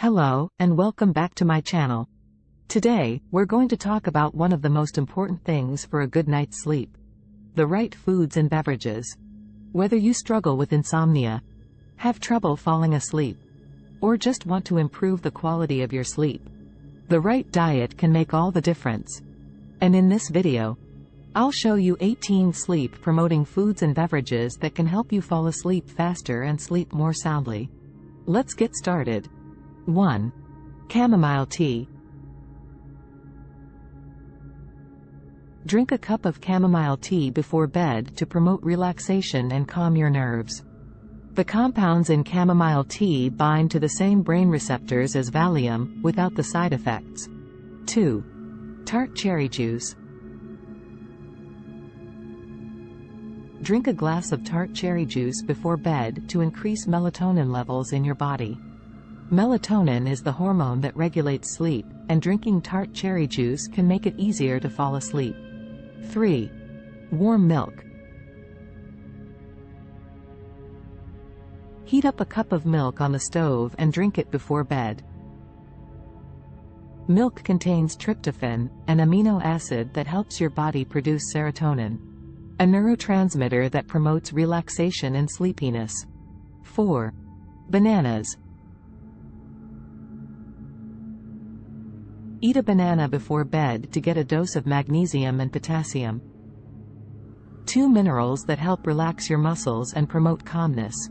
Hello, and welcome back to my channel. Today, we're going to talk about one of the most important things for a good night's sleep. The right foods and beverages. Whether you struggle with insomnia, have trouble falling asleep, or just want to improve the quality of your sleep, the right diet can make all the difference. And in this video, I'll show you 18 sleep-promoting foods and beverages that can help you fall asleep faster and sleep more soundly. Let's get started. 1. Chamomile tea. Drink a cup of chamomile tea before bed to promote relaxation and calm your nerves. The compounds in chamomile tea bind to the same brain receptors as Valium, without the side effects. 2. Tart cherry juice. Drink a glass of tart cherry juice before bed to increase melatonin levels in your body. Melatonin is the hormone that regulates sleep, and drinking tart cherry juice can make it easier to fall asleep. 3. Warm milk. Heat up a cup of milk on the stove and drink it before bed. Milk contains tryptophan, an amino acid that helps your body produce serotonin, a neurotransmitter that promotes relaxation and sleepiness. 4. Bananas. Eat a banana before bed to get a dose of magnesium and potassium, two minerals that help relax your muscles and promote calmness.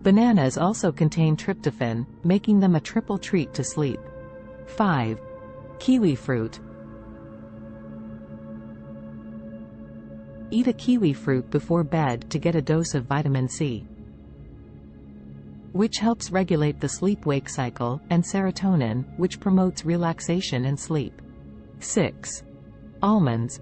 Bananas also contain tryptophan, making them a triple treat to sleep. 5. Kiwi fruit. Eat a kiwi fruit before bed to get a dose of vitamin C, which helps regulate the sleep-wake cycle, and serotonin, which promotes relaxation and sleep. 6. Almonds.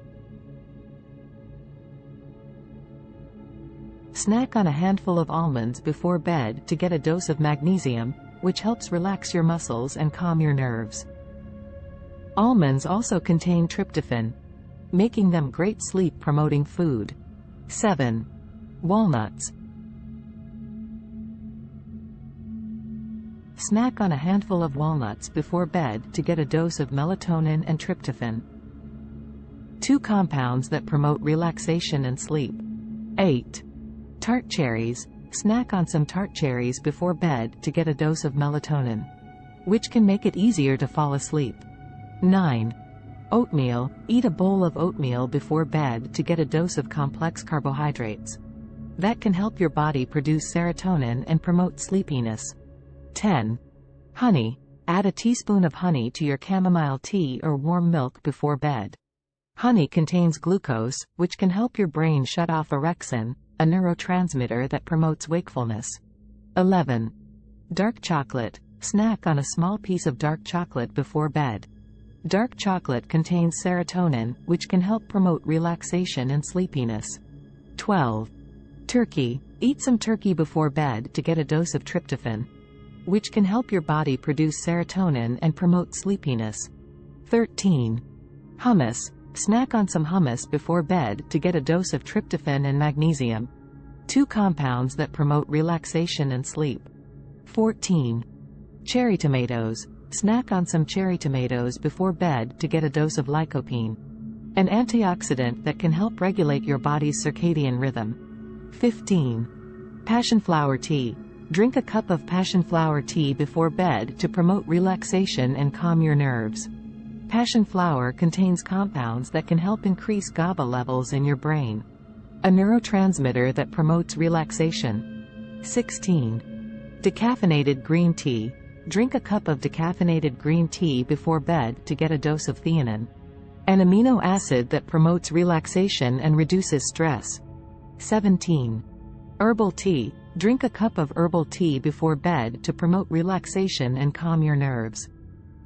Snack on a handful of almonds before bed to get a dose of magnesium, which helps relax your muscles and calm your nerves. Almonds also contain tryptophan, making them great sleep-promoting food. 7. Walnuts. Snack on a handful of walnuts before bed to get a dose of melatonin and tryptophan, two compounds that promote relaxation and sleep. 8. Tart cherries. Snack on some tart cherries before bed to get a dose of melatonin, which can make it easier to fall asleep. 9. Oatmeal. Eat a bowl of oatmeal before bed to get a dose of complex carbohydrates that can help your body produce serotonin and promote sleepiness. 10. Honey. Add a teaspoon of honey to your chamomile tea or warm milk before bed. Honey contains glucose, which can help your brain shut off orexin, a neurotransmitter that promotes wakefulness. 11. Dark chocolate. Snack on a small piece of dark chocolate before bed. Dark chocolate contains serotonin, which can help promote relaxation and sleepiness. 12. Turkey. Eat some turkey before bed to get a dose of tryptophan, which can help your body produce serotonin and promote sleepiness. 13. Hummus. Snack on some hummus before bed to get a dose of tryptophan and magnesium, two compounds that promote relaxation and sleep. 14. Cherry tomatoes. Snack on some cherry tomatoes before bed to get a dose of lycopene, an antioxidant that can help regulate your body's circadian rhythm. 15. Passion flower tea. Drink a cup of passion flower tea before bed to promote relaxation and calm your nerves. Passion flower contains compounds that can help increase GABA levels in your brain, a neurotransmitter that promotes relaxation. 16. Decaffeinated green tea. Drink a cup of decaffeinated green tea before bed to get a dose of theanine, an amino acid that promotes relaxation and reduces stress. 17. Herbal tea. Drink a cup of herbal tea before bed to promote relaxation and calm your nerves.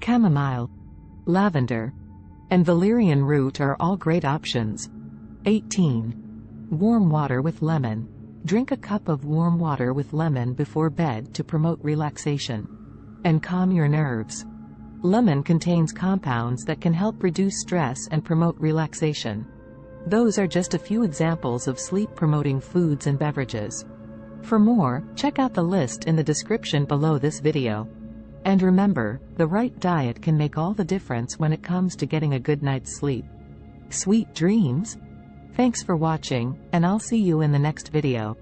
Chamomile, lavender, and valerian root are all great options. 18. Warm water with lemon. Drink a cup of warm water with lemon before bed to promote relaxation and calm your nerves. Lemon contains compounds that can help reduce stress and promote relaxation. Those are just a few examples of sleep-promoting foods and beverages. For more, check out the list in the description below this video. And remember, the right diet can make all the difference when it comes to getting a good night's sleep. Sweet dreams! Thanks for watching, and I'll see you in the next video.